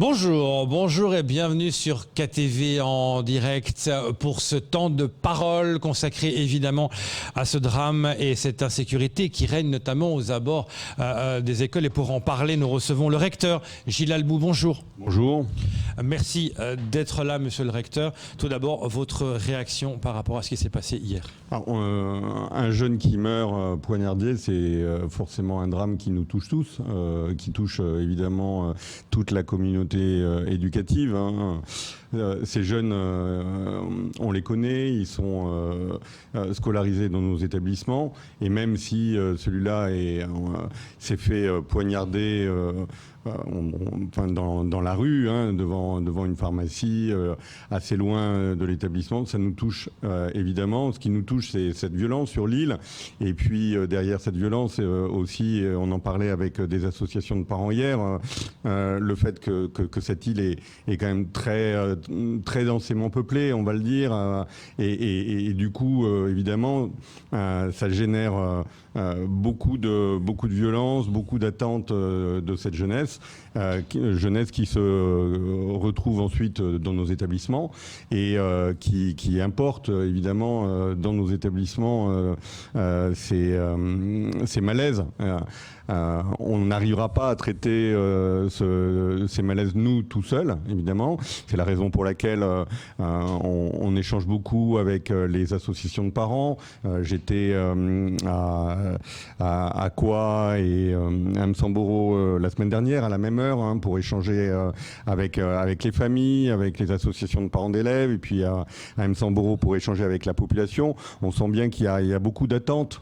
Bonjour et bienvenue sur KTV en direct pour ce temps de parole consacré évidemment à ce drame et cette insécurité qui règne notamment aux abords des écoles. Et pour en parler, nous recevons le recteur Gilles Albou. Bonjour. Bonjour. Merci d'être là, monsieur le recteur. Tout d'abord, votre réaction par rapport à ce qui s'est passé hier. Alors, un jeune qui meurt poignardé, c'est forcément un drame qui nous touche tous, qui touche évidemment toute la communauté éducative. Ces jeunes, on les connaît, ils sont scolarisés dans nos établissements, et même si celui-là s'est fait poignarder dans la rue, devant une pharmacie, assez loin de l'établissement, ça nous touche évidemment. Ce qui nous touche, c'est cette violence sur l'île, et puis derrière cette violence aussi, on en parlait avec des associations de parents hier, le fait que cette île est quand même très densément peuplée, on va le dire, et du coup évidemment ça génère beaucoup de violence, beaucoup d'attentes de cette jeunesse qui se retrouve ensuite dans nos établissements et qui importe évidemment dans nos établissements ces malaises. On n'arrivera pas à traiter ces malaises nous tout seuls, évidemment. C'est la raison pour laquelle on échange beaucoup avec les associations de parents. J'étais à Quoi et à Msamboro la semaine dernière à la même heure pour échanger avec les familles, avec les associations de parents d'élèves, et puis à Msamboro pour échanger avec la population. On sent bien qu'il y a beaucoup d'attentes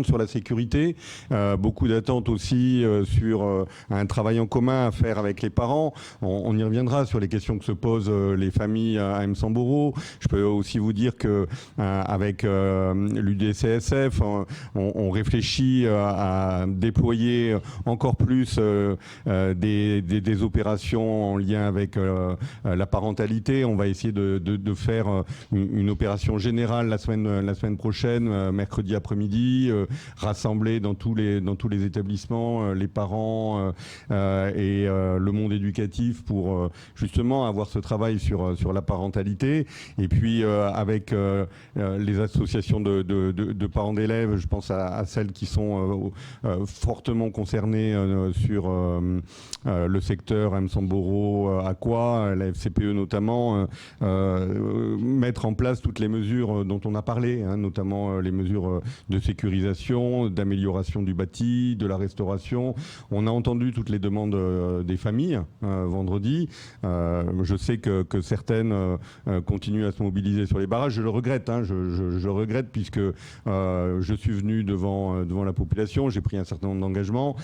sur la sécurité, beaucoup d'attentes aussi sur un travail en commun à faire avec les parents. On y reviendra sur les questions que se posent les familles à Msamboro. Je peux aussi vous dire que avec l'UDCSF, on réfléchit à déployer encore plus des opérations en lien avec la parentalité. On va essayer de faire une opération générale la semaine prochaine, mercredi après-midi, rassembler dans tous les établissements les parents et le monde éducatif pour justement avoir ce travail sur la parentalité. Et puis avec les associations de parents d'élèves, je pense à celles qui sont fortement concernées sur le secteur Msamboro, à Quoi, la FCPE notamment, mettre en place toutes les mesures dont on a parlé, notamment les mesures de sécurisation, d'amélioration du bâti, de la restauration. On a entendu toutes les demandes des familles vendredi. Je sais que certaines continuent à se mobiliser sur les barrages. Je le regrette, je regrette puisque je suis venu devant la population, j'ai pris un certain nombre d'engagements.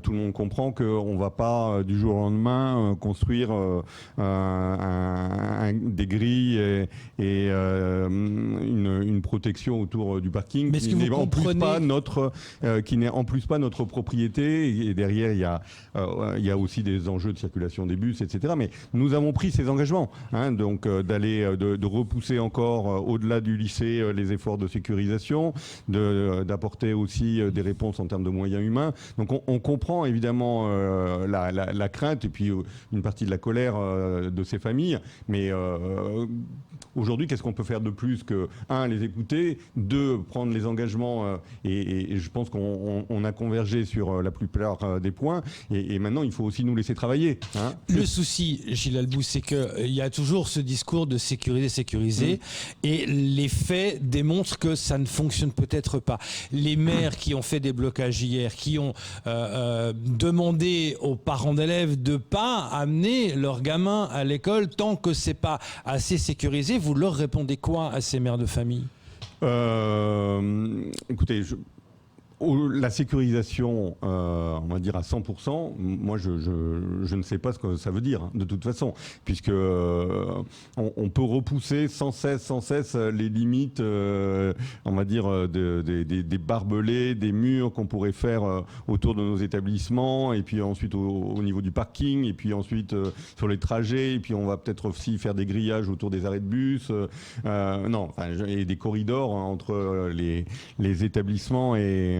Tout le monde comprend qu'on ne va pas du jour au lendemain construire des grilles et une protection autour du parking qui n'est en plus pas notre propriété. Et derrière, il y a aussi des enjeux de circulation des bus, etc. Mais nous avons pris ces engagements, donc de repousser encore au-delà du lycée les efforts de sécurisation, d'apporter aussi des réponses en termes de moyens humains. Donc on comprend évidemment la crainte et puis une partie de la colère de ces familles, mais aujourd'hui, qu'est-ce qu'on peut faire de plus que, un, les écouter, deux, prendre les engagements, et je pense qu'on a convergé sur la plupart des points, et maintenant, il faut aussi nous laisser travailler. Le souci, Gilles Albou, c'est qu'il y a toujours ce discours de sécuriser, et les faits démontrent que ça ne fonctionne peut-être pas. Les maires qui ont fait des blocages hier, qui ont demandé aux parents d'élèves de ne pas amener leurs gamins à l'école tant que c'est pas assez sécurisé, vous leur répondez quoi à ces mères de famille ? Écoutez, la sécurisation, on va dire à 100%, moi je ne sais pas ce que ça veut dire, de toute façon, puisque on peut repousser sans cesse les limites, on va dire, des barbelés, des murs qu'on pourrait faire autour de nos établissements, et puis ensuite au niveau du parking, et puis ensuite sur les trajets, et puis on va peut-être aussi faire des grillages autour des arrêts de bus, et des corridors entre les établissements et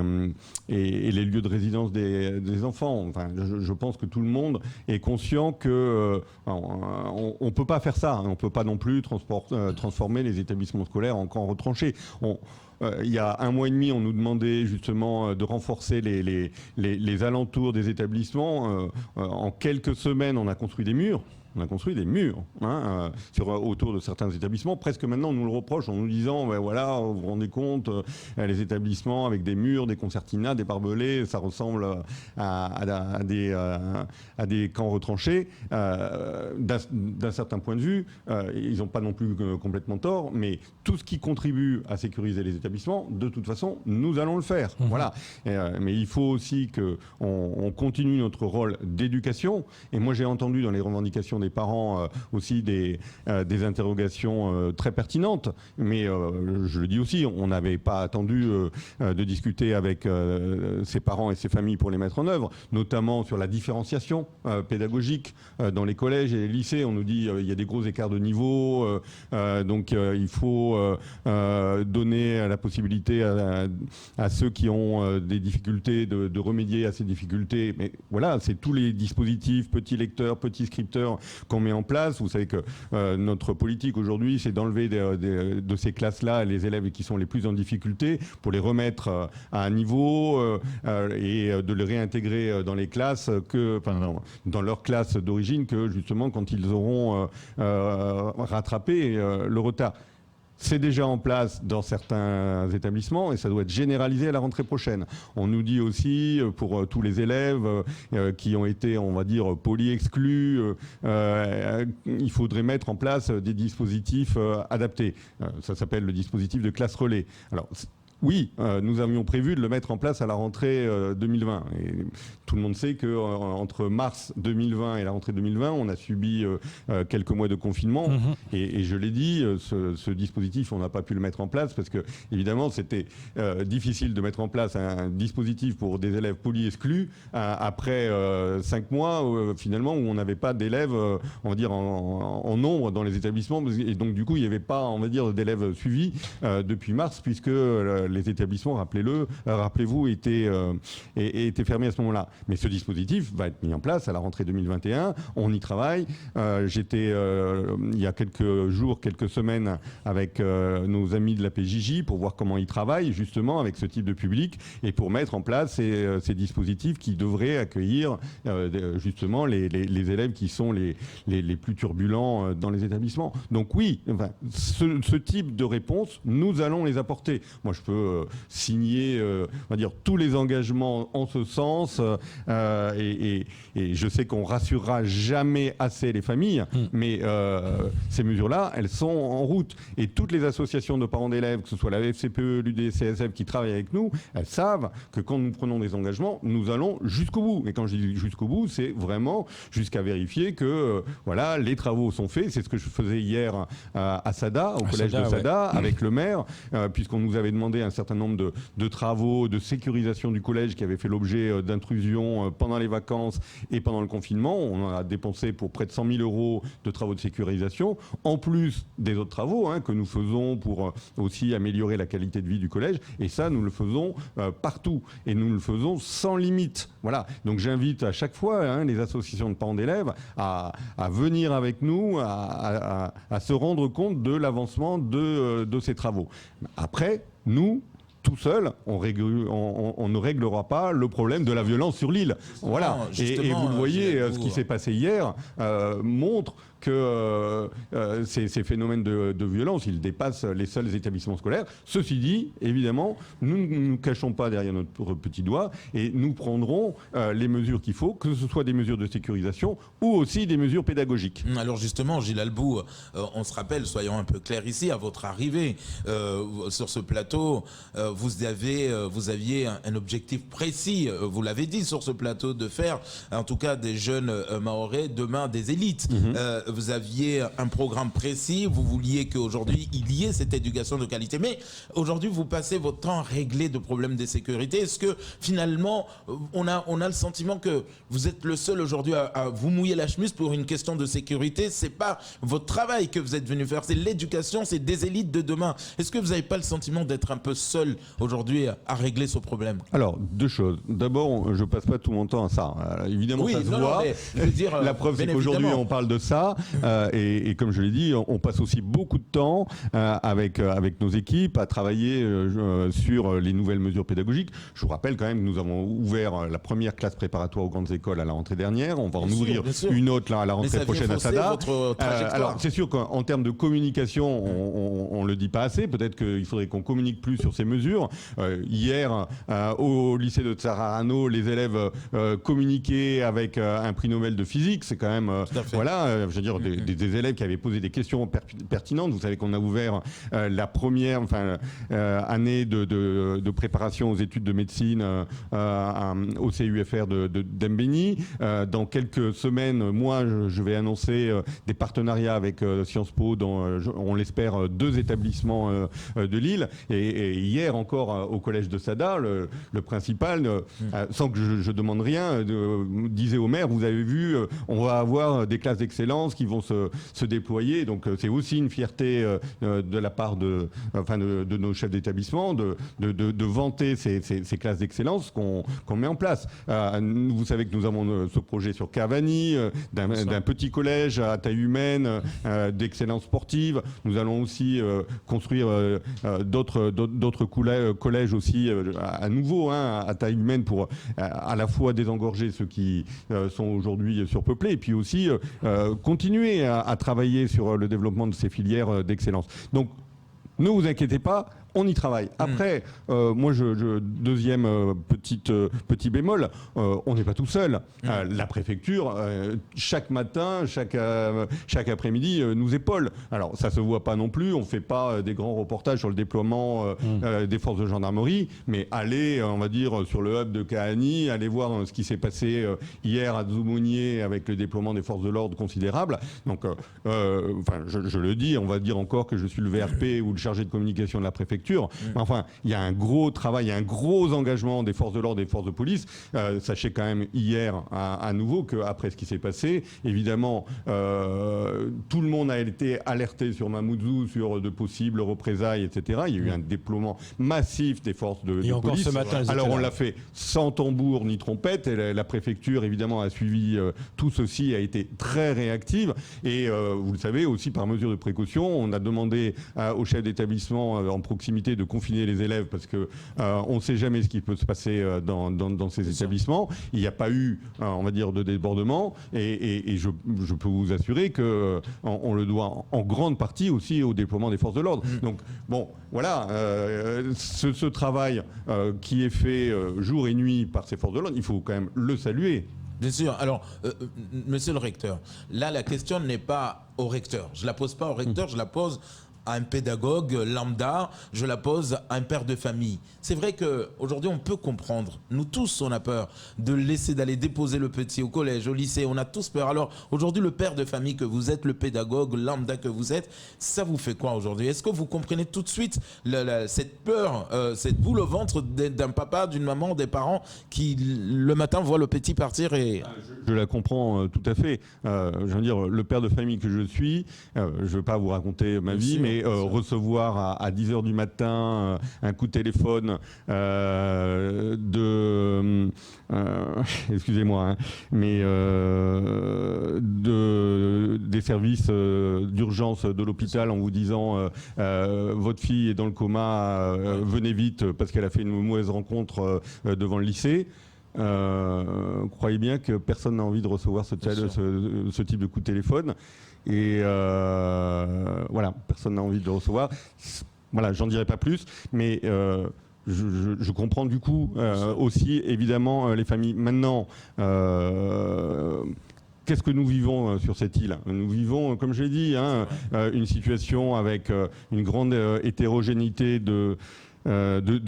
et les lieux de résidence des enfants. Enfin, je pense que tout le monde est conscient que on ne peut pas faire ça. On ne peut pas non plus transformer les établissements scolaires en camps retranchés. Il y a 1 mois et demi, on nous demandait justement de renforcer les alentours des établissements. En quelques semaines, on a construit des murs. On a construit des murs autour de certains établissements. Presque maintenant, on nous le reproche en nous disant voilà, vous vous rendez compte, les établissements avec des murs, des concertinas, des barbelés, ça ressemble à des camps retranchés. D'un certain point de vue, ils n'ont pas non plus complètement tort, mais tout ce qui contribue à sécuriser les établissements, de toute façon, nous allons le faire. Voilà. Mais il faut aussi qu'on continue notre rôle d'éducation. Et moi, j'ai entendu dans les revendications des parents aussi des interrogations très pertinentes, mais je le dis aussi, on n'avait pas attendu de discuter avec ses parents et ses familles pour les mettre en œuvre, notamment sur la différenciation pédagogique dans les collèges et les lycées. On nous dit il y a des gros écarts de niveau, donc il faut donner la possibilité à ceux qui ont des difficultés de remédier à ces difficultés. Mais voilà, c'est tous les dispositifs, petits lecteurs, petits scripteurs qu'on met en place. Vous savez que notre politique aujourd'hui, c'est d'enlever de ces classes-là les élèves qui sont les plus en difficulté pour les remettre à un niveau et de les réintégrer dans les classes, dans leur classe d'origine, que justement quand ils auront rattrapé le retard. C'est déjà en place dans certains établissements et ça doit être généralisé à la rentrée prochaine. On nous dit aussi, pour tous les élèves qui ont été, on va dire, poly-exclus, il faudrait mettre en place des dispositifs adaptés. Ça s'appelle le dispositif de classe relais. Alors, oui, nous avions prévu de le mettre en place à la rentrée 2020. Et tout le monde sait qu'entre mars 2020 et la rentrée 2020, on a subi quelques mois de confinement. Et je l'ai dit, ce dispositif, on n'a pas pu le mettre en place parce que, évidemment, c'était difficile de mettre en place un dispositif pour des élèves poly-exclus après 5 mois, finalement, où on n'avait pas d'élèves, on va dire, en nombre dans les établissements. Et donc, du coup, il n'y avait pas, on va dire, d'élèves suivis depuis mars, puisque les établissements, rappelez-vous, étaient fermés à ce moment-là. Mais ce dispositif va être mis en place à la rentrée 2021. On y travaille. J'étais il y a quelques jours, quelques semaines avec nos amis de la PJJ pour voir comment ils travaillent justement avec ce type de public et pour mettre en place ces dispositifs qui devraient accueillir justement les élèves qui sont les plus turbulents dans les établissements. Donc oui, ce type de réponse, nous allons les apporter. Moi, je peux signer, on va dire, tous les engagements en ce sens et je sais qu'on rassurera jamais assez les familles, mais ces mesures-là, elles sont en route et toutes les associations de parents d'élèves, que ce soit la FCPE, l'UDCSF qui travaillent avec nous, elles savent que quand nous prenons des engagements, nous allons jusqu'au bout. Et quand je dis jusqu'au bout, c'est vraiment jusqu'à vérifier que voilà, les travaux sont faits. C'est ce que je faisais hier à Sada, au collège de Sada, avec le maire, puisqu'on nous avait demandé un certain nombre de travaux de sécurisation du collège qui avaient fait l'objet d'intrusions pendant les vacances et pendant le confinement. On en a dépensé pour près de 100 000 € de travaux de sécurisation, en plus des autres travaux que nous faisons pour aussi améliorer la qualité de vie du collège. Et ça, nous le faisons partout. Et nous le faisons sans limite. Voilà. Donc j'invite à chaque fois les associations de parents d'élèves à venir avec nous, à se rendre compte de l'avancement de ces travaux. Après, nous, tout seul, on ne réglera pas le problème de la violence sur l'île. Voilà. Et vous le voyez, ce qui s'est passé hier montre que ces phénomènes de violence, ils dépassent les seuls établissements scolaires. Ceci dit, évidemment, nous ne nous cachons pas derrière notre petit doigt et nous prendrons les mesures qu'il faut, que ce soit des mesures de sécurisation ou aussi des mesures pédagogiques. Alors justement, Gilles Albou, on se rappelle, soyons un peu clairs ici, à votre arrivée sur ce plateau, vous aviez un objectif précis, vous l'avez dit sur ce plateau, de faire en tout cas des jeunes Mahorais demain des élites. Vous aviez un programme précis, vous vouliez qu'aujourd'hui il y ait cette éducation de qualité, mais aujourd'hui vous passez votre temps à régler de problèmes de sécurité. Est-ce que finalement on a le sentiment que vous êtes le seul aujourd'hui à vous mouiller la chemise pour une question de sécurité? C'est pas votre travail que vous êtes venu faire, c'est l'éducation, c'est des élites de demain. Est-ce que vous n'avez pas le sentiment d'être un peu seul aujourd'hui à régler ce problème? Alors, deux choses. D'abord, je passe pas tout mon temps à ça. Évidemment, Oui, ça se non, voit. mais je veux dire, la preuve, c'est bien qu'aujourd'hui, évidemment. on parle de ça. Et comme je l'ai dit, on passe aussi beaucoup de temps avec nos équipes à travailler sur les nouvelles mesures pédagogiques. Je vous rappelle quand même que nous avons ouvert la première classe préparatoire aux grandes écoles à la rentrée dernière. On va en ouvrir une autre là, à la rentrée prochaine à Sada. Alors, c'est sûr qu'en termes de communication, on le dit pas assez. Peut-être qu'il faudrait qu'on communique plus sur ces mesures. Hier, au lycée de Tsararano, les élèves communiquaient avec un prix Nobel de physique. C'est quand même, voilà, je veux dire, des élèves qui avaient posé des questions pertinentes. Vous savez qu'on a ouvert la première année de préparation aux études de médecine au CUFR d'Embéni. Dans quelques semaines, moi, je vais annoncer des partenariats avec Sciences Po, dont on l'espère 2 établissements de Lille. Et hier encore au collège de Sada, le principal, sans que je demande rien, disait au maire, vous avez vu, on va avoir des classes d'excellence qui vont se déployer. Donc c'est aussi une fierté de la part de nos chefs d'établissement de vanter ces classes d'excellence qu'on met en place. Vous savez que nous avons ce projet sur Cavani, d'un petit collège à taille humaine, d'excellence sportive. Nous allons aussi construire d'autres collèges aussi à nouveau à taille humaine pour à la fois désengorger ceux qui sont aujourd'hui surpeuplés et puis aussi continuer à travailler sur le développement de ces filières d'excellence. Donc, ne vous inquiétez pas, on y travaille. Après, moi, deuxième petit bémol, on n'est pas tout seul. La préfecture, chaque matin, chaque après-midi, nous épaule. Alors, ça se voit pas non plus. On fait pas des grands reportages sur le déploiement des forces de gendarmerie, mais allez, on va dire, sur le hub de Kahani, allez voir ce qui s'est passé hier à Dzomounié avec le déploiement des forces de l'ordre considérable. Donc, je le dis, on va dire encore que je suis le VRP ou le chargé de communication de la préfecture. Enfin, il y a un gros travail, il y a un gros engagement des forces de l'ordre et des forces de police. Sachez quand même hier à nouveau qu'après ce qui s'est passé, évidemment, tout le monde a été alerté sur Mamoudzou, sur de possibles représailles, etc. Il y a eu un déploiement massif des forces de police. Ce matin, alors on l'a fait sans tambour ni trompette. Et la préfecture, évidemment, a suivi tout ceci, a été très réactive. Et vous le savez, aussi par mesure de précaution, on a demandé aux chefs d'établissement en proximité de confiner les élèves parce que on ne sait jamais ce qui peut se passer dans ces établissements. Il n'y a pas eu, on va dire, de débordement et je peux vous assurer que on le doit en grande partie aussi au déploiement des forces de l'ordre. Donc bon, voilà, ce travail qui est fait jour et nuit par ces forces de l'ordre, il faut quand même le saluer. Bien sûr. Alors, monsieur le recteur, là, la question n'est pas au recteur. Je ne la pose pas au recteur, je la pose à un pédagogue lambda, je la pose à un père de famille. C'est vrai qu'aujourd'hui, on peut comprendre. Nous tous, on a peur de laisser d'aller déposer le petit au collège, au lycée. On a tous peur. Alors, aujourd'hui, le père de famille que vous êtes, le pédagogue lambda que vous êtes, ça vous fait quoi aujourd'hui? Est-ce que vous comprenez tout de suite cette peur, cette boule au ventre d'un papa, d'une maman, des parents qui, le matin, voient le petit partir et... Je la comprends tout à fait. Je veux dire, le père de famille que je suis, je ne veux pas vous raconter ma vie, mais recevoir à 10h du matin un coup de téléphone excusez-moi, hein, mais des services d'urgence de l'hôpital en vous disant votre fille est dans le coma, venez vite parce qu'elle a fait une mauvaise rencontre devant le lycée. Croyez bien que personne n'a envie de recevoir ce type de coup de téléphone. Et voilà, personne n'a envie de le recevoir. Voilà, j'en dirai pas plus, mais je comprends du coup aussi évidemment les familles. Maintenant, qu'est-ce que nous vivons sur cette île? Nous vivons, comme je l'ai dit, une situation avec une grande hétérogénéité de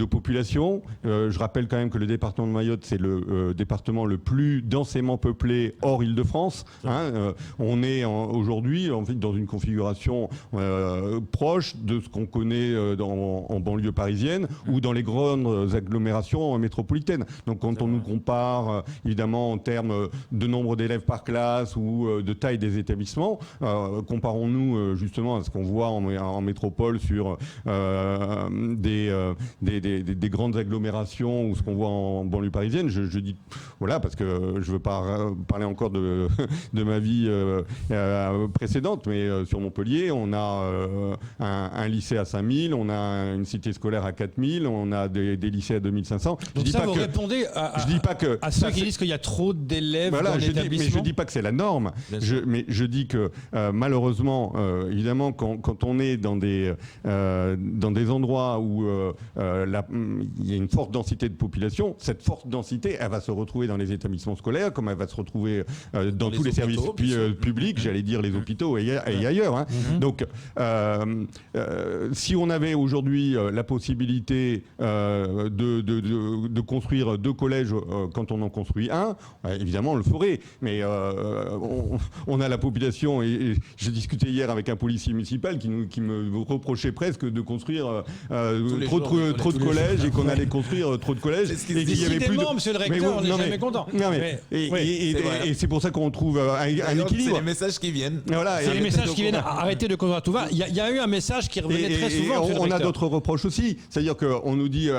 population. Je rappelle quand même que le département de Mayotte, c'est le département le plus densément peuplé hors Île-de-France. On est aujourd'hui en fait, dans une configuration proche de ce qu'on connaît en banlieue parisienne ou dans les grandes agglomérations métropolitaines. Donc quand on nous compare, évidemment, en termes de nombre d'élèves par classe ou de taille des établissements, comparons-nous justement à ce qu'on voit en métropole sur des des grandes agglomérations ou ce qu'on voit en banlieue parisienne. Je dis voilà parce que je veux pas parler encore de ma vie précédente, mais sur Montpellier, on a un lycée à 5000, on a une cité scolaire à 4000, on a des lycées à 2500. Donc ça, vous répondez à ceux qui disent qu'il y a trop d'élèves dans l'établissement. Mais je dis pas que c'est la norme. Mais je dis que malheureusement, évidemment, quand on est dans des endroits où il y a une forte densité de population, cette forte densité, elle va se retrouver dans les établissements scolaires, comme elle va se retrouver dans tous les services publics, j'allais dire les hôpitaux et ailleurs. Hein. Donc, si on avait aujourd'hui la possibilité de construire 2 collèges quand on en construit un, évidemment on le ferait. Mais on a la population, et j'ai discuté hier avec un policier municipal qui me reprochait presque de construire trop de collèges et qu'on allait construire trop de collèges. Et qu'il y avait plus de... Monsieur le recteur, on n'est jamais content. Et c'est pour ça qu'on trouve un équilibre. C'est les messages qui viennent. Voilà, c'est les messages qui viennent. Arrêtez de construire tout va. Il y a eu un message qui revenait très souvent. On a d'autres reproches aussi. C'est-à-dire qu'on nous dit,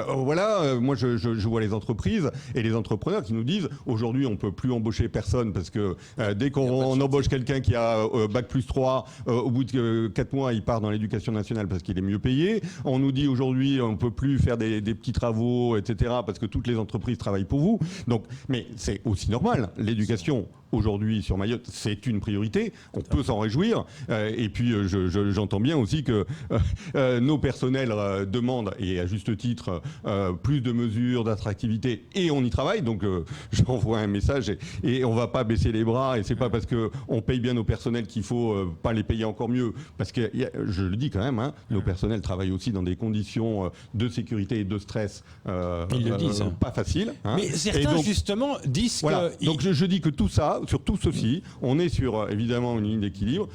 moi je vois les entreprises et les entrepreneurs qui nous disent, aujourd'hui on ne peut plus embaucher personne parce que dès qu'on embauche quelqu'un qui a Bac+3, au bout de 4 mois, il part dans l'éducation nationale parce qu'il est mieux payé. On nous dit aujourd'hui, on ne peut plus faire des petits travaux, etc., parce que toutes les entreprises travaillent pour vous. Donc, mais c'est aussi normal. L'éducation, aujourd'hui, sur Mayotte, c'est une priorité. On peut s'en réjouir. Et puis, j'entends bien aussi que nos personnels demandent, et à juste titre, plus de mesures d'attractivité, et on y travaille. Donc, j'envoie un message, et on ne va pas baisser les bras, et c'est pas parce qu'on paye bien nos personnels qu'il faut pas les payer encore mieux. Parce que, je le dis quand même, hein, nos personnels travaillent aussi dans des conditions de sécurité et de stress ils le disent. Pas faciles. Hein. Mais certains, donc, justement, disent voilà. que... Donc, je dis que tout ça, sur tout ceci, on est sur évidemment une ligne d'équilibre.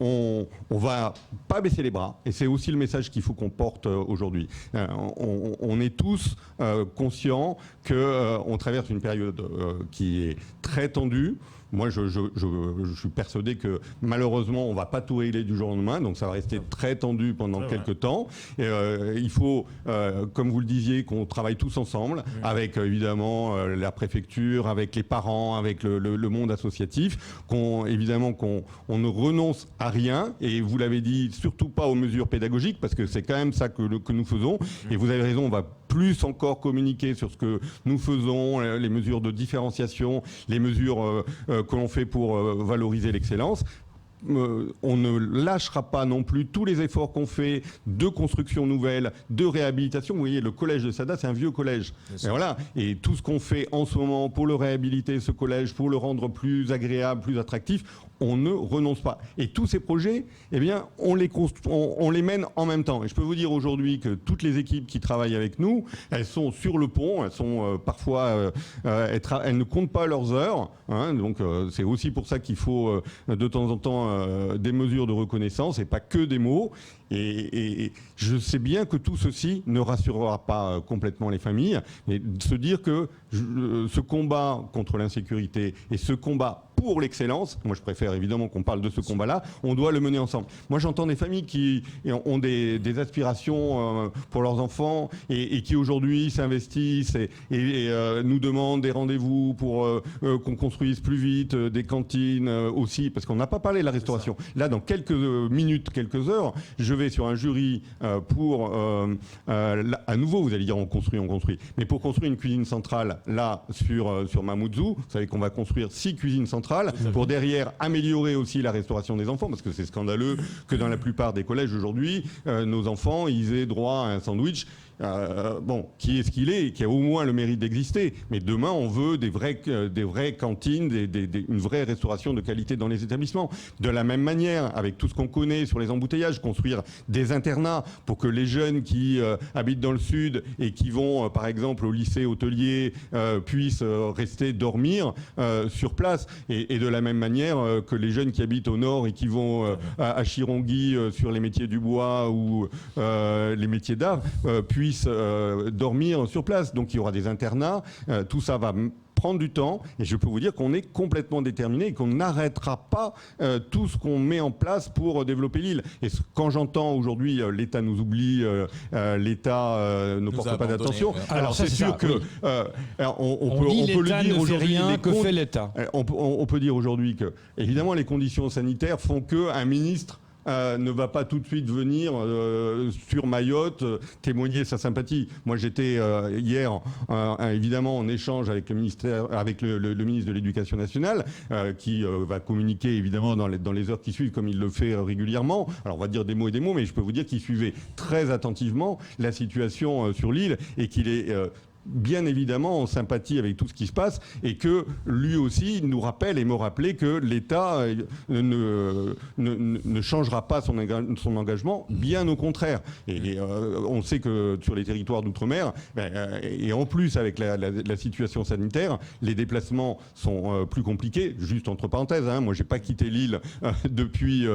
On va pas baisser les bras, et c'est aussi le message qu'il faut qu'on porte aujourd'hui. On est tous conscients qu'on traverse une période qui est très tendue. Moi, je suis persuadé que malheureusement, on ne va pas tout régler du jour au lendemain, donc ça va rester très tendu pendant quelques temps. Et, il faut, comme vous le disiez, qu'on travaille tous ensemble, avec évidemment la préfecture, avec les parents, avec le monde associatif, évidemment qu'on ne renonce à rien, et vous l'avez dit, surtout pas aux mesures pédagogiques, parce que c'est quand même ça que nous faisons. Et vous avez raison, on va plus encore communiquer sur ce que nous faisons, les mesures de différenciation, les mesures que l'on fait pour valoriser l'excellence. On ne lâchera pas non plus tous les efforts qu'on fait de construction nouvelle, de réhabilitation. Vous voyez, le collège de Sada, c'est un vieux collège. Et voilà. Et tout ce qu'on fait en ce moment pour le réhabiliter, ce collège, pour le rendre plus agréable, plus attractif, on ne renonce pas. Et tous ces projets, eh bien, on les mène en même temps. Et je peux vous dire aujourd'hui que toutes les équipes qui travaillent avec nous, elles sont sur le pont, elles sont parfois, elles ne comptent pas leurs heures. Hein, donc c'est aussi pour ça qu'il faut de temps en temps des mesures de reconnaissance et pas que des mots. Et je sais bien que tout ceci ne rassurera pas complètement les familles, mais de se dire que ce combat contre l'insécurité et ce combat pour l'excellence, moi je préfère évidemment qu'on parle de ce combat-là, on doit le mener ensemble. Moi j'entends des familles qui ont des aspirations pour leurs enfants et qui aujourd'hui s'investissent et nous demandent des rendez-vous pour qu'on construise plus vite, des cantines aussi, parce qu'on n'a pas parlé de la restauration. Là, dans quelques minutes, quelques heures, je vais sur un jury pour, à nouveau, vous allez dire on construit, mais pour construire une cuisine centrale, là, sur Mamoudzou, vous savez qu'on va construire 6 cuisines centrales pour derrière améliorer aussi la restauration des enfants, parce que c'est scandaleux que dans la plupart des collèges aujourd'hui, nos enfants, ils aient droit à un sandwich. Bon, qui est ce qu'il est, qui a au moins le mérite d'exister. Mais demain, on veut des vraies cantines, une vraie restauration de qualité dans les établissements. De la même manière, avec tout ce qu'on connaît sur les embouteillages, construire des internats pour que les jeunes qui habitent dans le sud et qui vont, par exemple, au lycée hôtelier, puissent rester dormir sur place. Et de la même manière que les jeunes qui habitent au nord et qui vont à Chirongui sur les métiers du bois ou les métiers d'art puissent dormir sur place. Donc il y aura des internats. Tout ça va prendre du temps, et je peux vous dire qu'on est complètement déterminé et qu'on n'arrêtera pas tout ce qu'on met en place pour développer l'île. Et quand j'entends aujourd'hui l'État nous oublie, l'État ne porte pas d'attention, ouais. alors c'est sûr que on peut le dire aujourd'hui. Que fait l'État ? On peut dire aujourd'hui que, évidemment, les conditions sanitaires font qu'un ministre ne va pas tout de suite venir sur Mayotte témoigner sa sympathie. Moi, j'étais hier, évidemment, en échange avec le ministère, avec le ministre de l'Éducation nationale, qui va communiquer évidemment dans les heures qui suivent, comme il le fait régulièrement. Alors, on va dire des mots et des mots, mais je peux vous dire qu'il suivait très attentivement la situation sur l'île et qu'il est bien évidemment en sympathie avec tout ce qui se passe, et que lui aussi nous rappelle et me rappelait que l'État ne changera pas son engagement, bien au contraire. Et on sait que sur les territoires d'outre-mer, et en plus avec la situation sanitaire, les déplacements sont plus compliqués. Juste entre parenthèses, moi j'ai pas quitté l'île depuis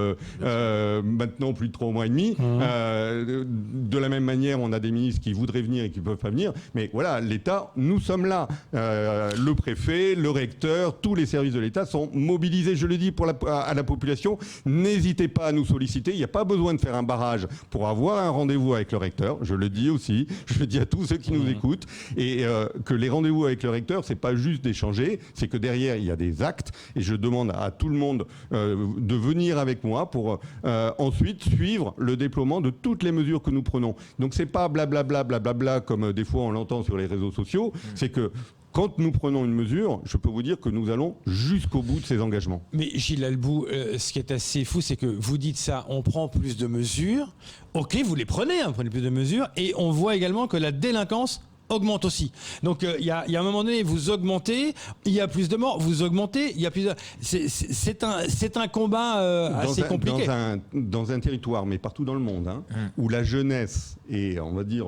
maintenant plus de 3 mois et demi. De la même manière, on a des ministres qui voudraient venir et qui peuvent pas venir, mais voilà, l'État, nous sommes là. Le préfet, le recteur, tous les services de l'État sont mobilisés, je le dis, à la population. N'hésitez pas à nous solliciter. Il n'y a pas besoin de faire un barrage pour avoir un rendez-vous avec le recteur. Je le dis aussi. Je le dis à tous ceux qui nous écoutent. Et que les rendez-vous avec le recteur, c'est pas juste d'échanger, c'est que derrière, il y a des actes. Et je demande à tout le monde de venir avec moi pour ensuite suivre le déploiement de toutes les mesures que nous prenons. Donc c'est pas blablabla, blablabla, comme des fois on l'entend sur les réseaux sociaux, c'est que quand nous prenons une mesure, je peux vous dire que nous allons jusqu'au bout de ces engagements. Mais Gilles Albou, ce qui est assez fou, c'est que vous dites ça, on prend plus de mesures. Ok, vous les prenez, prenez plus de mesures, et on voit également que la délinquance augmente aussi. Donc il y a un moment donné, vous augmentez, il y a plus de morts, vous augmentez, il y a plus de... C'est un combat assez compliqué. Dans un territoire, mais partout dans le monde, où la jeunesse est, on va dire,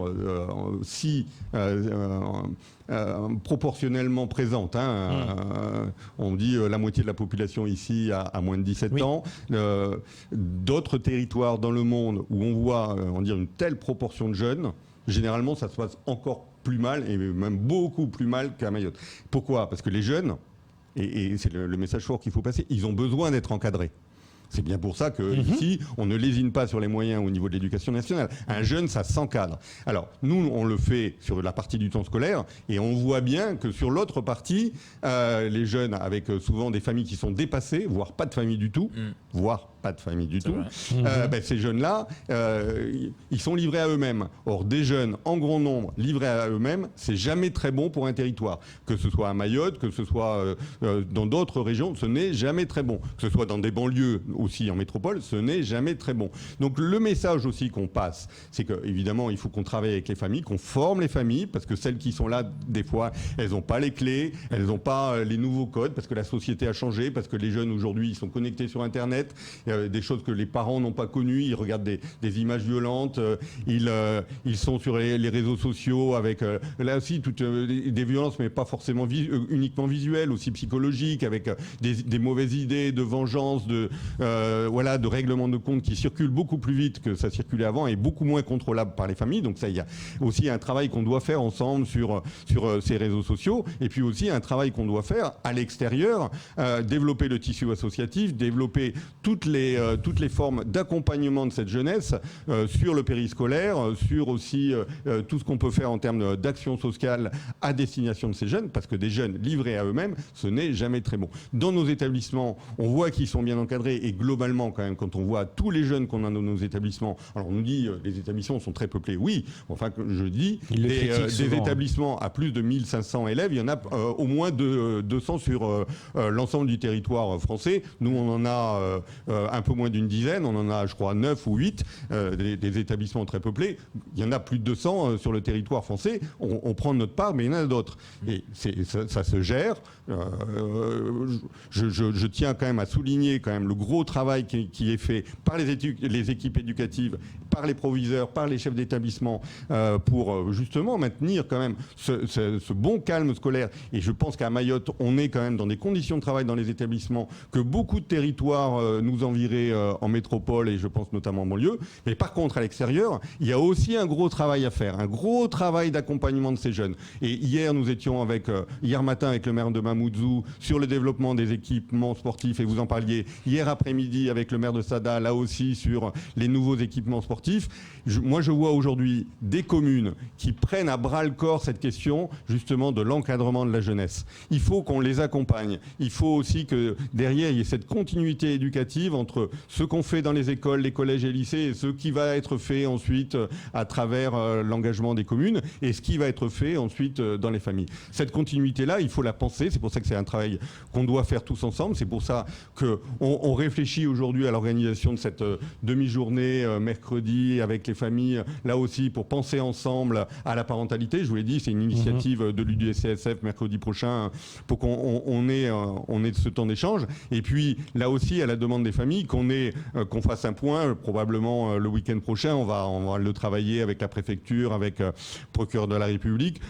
proportionnellement présente. On dit la moitié de la population ici a moins de 17 ans. D'autres territoires dans le monde où on voit une telle proportion de jeunes, généralement ça se passe encore plus mal, et même beaucoup plus mal qu'à Mayotte. Pourquoi ? Parce que les jeunes, et c'est le message fort qu'il faut passer, ils ont besoin d'être encadrés. C'est bien pour ça qu'ici, on ne lésine pas sur les moyens au niveau de l'éducation nationale. Un jeune, ça s'encadre. Alors, nous, on le fait sur la partie du temps scolaire, et on voit bien que sur l'autre partie, les jeunes, avec souvent des familles qui sont dépassées, voire pas de famille du tout, ces jeunes-là, ils sont livrés à eux-mêmes. Or, des jeunes en grand nombre livrés à eux-mêmes, c'est jamais très bon pour un territoire. Que ce soit à Mayotte, que ce soit dans d'autres régions, ce n'est jamais très bon. Que ce soit dans des banlieues aussi en métropole, ce n'est jamais très bon. Donc le message aussi qu'on passe, c'est qu'évidemment, il faut qu'on travaille avec les familles, qu'on forme les familles, parce que celles qui sont là, des fois, elles n'ont pas les clés, elles n'ont pas les nouveaux codes, parce que la société a changé, parce que les jeunes aujourd'hui, ils sont connectés sur Internet, des choses que les parents n'ont pas connues, ils regardent des images violentes, ils sont sur les réseaux sociaux avec, là aussi, toutes des violences, mais pas forcément uniquement visuelles, aussi psychologiques, avec des mauvaises idées de vengeance, de règlement de compte qui circulent beaucoup plus vite que ça circulait avant et beaucoup moins contrôlable par les familles. Donc ça, il y a aussi un travail qu'on doit faire ensemble sur ces réseaux sociaux, et puis aussi un travail qu'on doit faire à l'extérieur, développer le tissu associatif, développer toutes les formes d'accompagnement de cette jeunesse sur le périscolaire, sur aussi tout ce qu'on peut faire en termes d'action sociale à destination de ces jeunes, parce que des jeunes livrés à eux-mêmes, ce n'est jamais très bon. Dans nos établissements, on voit qu'ils sont bien encadrés, et globalement, quand même, quand on voit tous les jeunes qu'on a dans nos établissements, alors on nous dit les établissements sont très peuplés, oui, enfin je dis, des établissements à plus de 1500 élèves, il y en a au moins 200 sur l'ensemble du territoire français. Nous, on en a un peu moins d'une dizaine, on en a, je crois, 9 ou 8, des établissements très peuplés. Il y en a plus de 200 sur le territoire français. On prend notre part, mais il y en a d'autres. Et ça se gère. Je tiens quand même à souligner quand même le gros travail qui est fait par les équipes éducatives, par les proviseurs, par les chefs d'établissement, pour justement maintenir quand même ce bon calme scolaire. Et je pense qu'à Mayotte, on est quand même dans des conditions de travail dans les établissements que beaucoup de territoires nous enviraient en métropole, et je pense notamment en banlieue. Mais par contre, à l'extérieur, il y a aussi un gros travail à faire, un gros travail d'accompagnement de ces jeunes. Et hier, nous étions hier matin avec le maire de Mamoudzou sur le développement des équipements sportifs, et vous en parliez hier après-midi avec le maire de Sada, là aussi sur les nouveaux équipements sportifs. Moi, je vois aujourd'hui des communes qui prennent à bras le corps cette question justement de l'encadrement de la jeunesse. Il faut qu'on les accompagne. Il faut aussi que derrière, il y ait cette continuité éducative entre ce qu'on fait dans les écoles, les collèges et lycées, et ce qui va être fait ensuite à travers l'engagement des communes, et ce qui va être fait ensuite dans les familles. Cette continuité-là, il faut la penser. C'est pour ça que c'est un travail qu'on doit faire tous ensemble. C'est pour ça qu'on réfléchit aujourd'hui à l'organisation de cette demi-journée mercredi avec les familles, là aussi pour penser ensemble à la parentalité. Je vous l'ai dit, c'est une initiative de l'UDCSF mercredi prochain pour qu'on ait ce temps d'échange. Et puis là aussi, à la demande des familles, qu'on fasse un point, probablement le week-end prochain. On va le travailler avec la préfecture, avec le procureur de la République,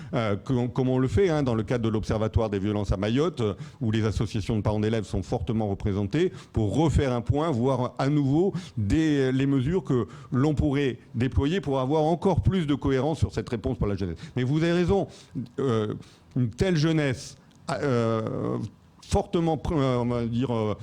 comme on le fait dans le cadre de l'Observatoire des violences à Mayotte, où les associations de parents d'élèves sont fortement représentées, pour refaire un point, voir à nouveau les mesures que l'on pourrait déployer pour avoir encore plus de cohérence sur cette réponse pour la jeunesse. Mais vous avez raison, une telle jeunesse fortement, on va dire,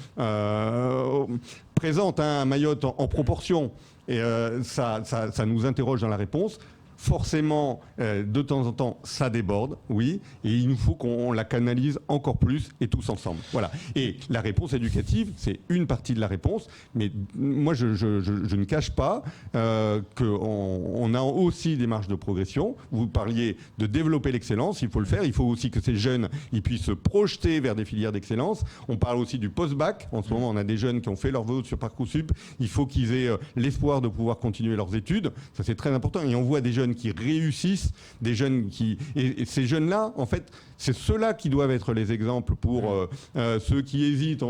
présente à Mayotte en proportion, et ça nous interroge dans la réponse. Forcément, de temps en temps, ça déborde, oui, et il nous faut qu'on la canalise encore plus, et tous ensemble. Voilà. Et la réponse éducative, c'est une partie de la réponse, mais moi, je ne cache pas qu'on a aussi des marges de progression. Vous parliez de développer l'excellence, il faut le faire. Il faut aussi que ces jeunes ils puissent se projeter vers des filières d'excellence. On parle aussi du post-bac. En ce moment, on a des jeunes qui ont fait leur vœu sur Parcoursup. Il faut qu'ils aient l'espoir de pouvoir continuer leurs études. Ça, c'est très important. Et on voit des jeunes qui réussissent, des jeunes et ces jeunes-là, en fait, c'est ceux-là qui doivent être les exemples pour ceux qui hésitent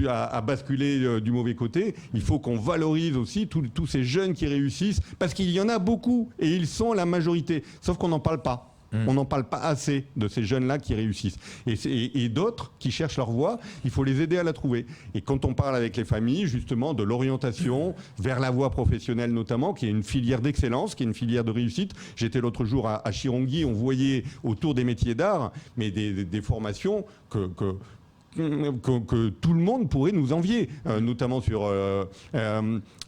à basculer du mauvais côté. Il faut qu'on valorise aussi tous ces jeunes qui réussissent, parce qu'il y en a beaucoup et ils sont la majorité. Sauf qu'on n'en parle pas. On n'en parle pas assez de ces jeunes-là qui réussissent. Et d'autres qui cherchent leur voie, il faut les aider à la trouver. Et quand on parle avec les familles, justement, de l'orientation vers la voie professionnelle notamment, qui est une filière d'excellence, qui est une filière de réussite. J'étais l'autre jour à Chirongui, on voyait autour des métiers d'art, mais des formations que tout le monde pourrait nous envier, notamment sur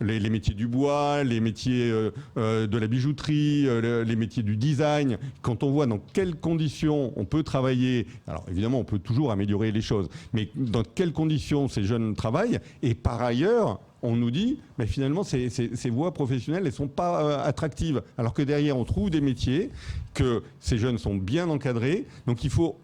les métiers du bois, les métiers de la bijouterie, les métiers du design. Quand on voit dans quelles conditions on peut travailler, alors évidemment on peut toujours améliorer les choses, mais dans quelles conditions ces jeunes travaillent, et par ailleurs on nous dit, mais finalement, ces voies professionnelles, elles ne sont pas attractives. Alors que derrière, on trouve des métiers, que ces jeunes sont bien encadrés. Donc il faut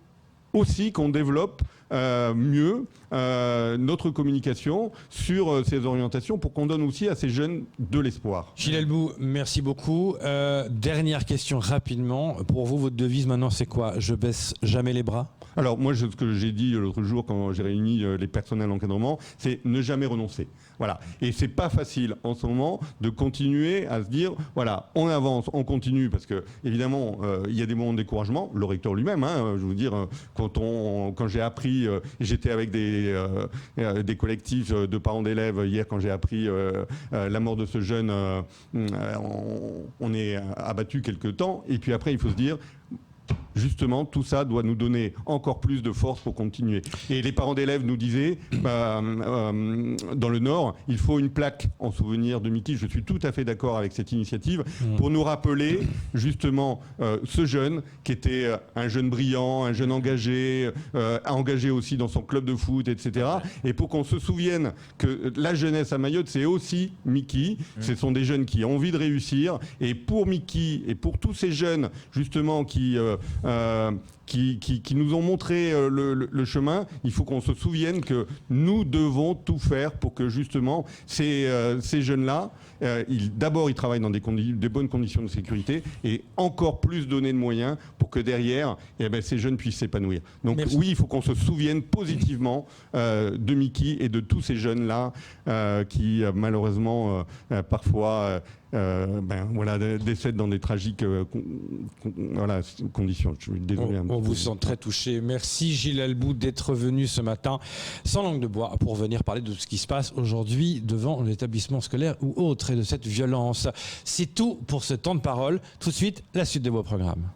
aussi qu'on développe mieux notre communication sur ces orientations pour qu'on donne aussi à ces jeunes de l'espoir. Gilles Elbou, merci beaucoup. Dernière question rapidement. Pour vous, votre devise maintenant, c'est quoi? Je baisse jamais les bras? Alors moi, ce que j'ai dit l'autre jour quand j'ai réuni les personnels d'encadrement, c'est ne jamais renoncer. Voilà. Et c'est pas facile en ce moment de continuer à se dire, voilà, on avance, on continue, parce que évidemment, il y a des moments de découragement. Le recteur lui-même, je veux dire, quand j'ai appris, j'étais avec des collectifs de parents d'élèves hier quand j'ai appris la mort de ce jeune, on est abattu quelque temps. Et puis après, il faut se dire, justement, tout ça doit nous donner encore plus de force pour continuer. Et les parents d'élèves nous disaient, dans le Nord, il faut une plaque en souvenir de Mickey. Je suis tout à fait d'accord avec cette initiative pour nous rappeler justement ce jeune qui était un jeune brillant, un jeune engagé aussi dans son club de foot, etc. Et pour qu'on se souvienne que la jeunesse à Mayotte, c'est aussi Mickey. Ce sont des jeunes qui ont envie de réussir. Et pour Mickey et pour tous ces jeunes justement qui qui nous ont montré le chemin. Il faut qu'on se souvienne que nous devons tout faire pour que justement ces jeunes-là, d'abord ils travaillent dans des bonnes conditions de sécurité et encore plus donner de moyens pour que derrière, ces jeunes puissent s'épanouir. Donc merci. Oui, il faut qu'on se souvienne positivement de Mickey et de tous ces jeunes-là qui malheureusement parfois décèdent dans des tragiques conditions. Je suis désolé. On vous sent très touché. Merci Gilles Albou d'être venu ce matin sans langue de bois pour venir parler de ce qui se passe aujourd'hui devant l'établissement scolaire ou autre et de cette violence. C'est tout pour ce temps de parole. Tout de suite, la suite de vos programmes.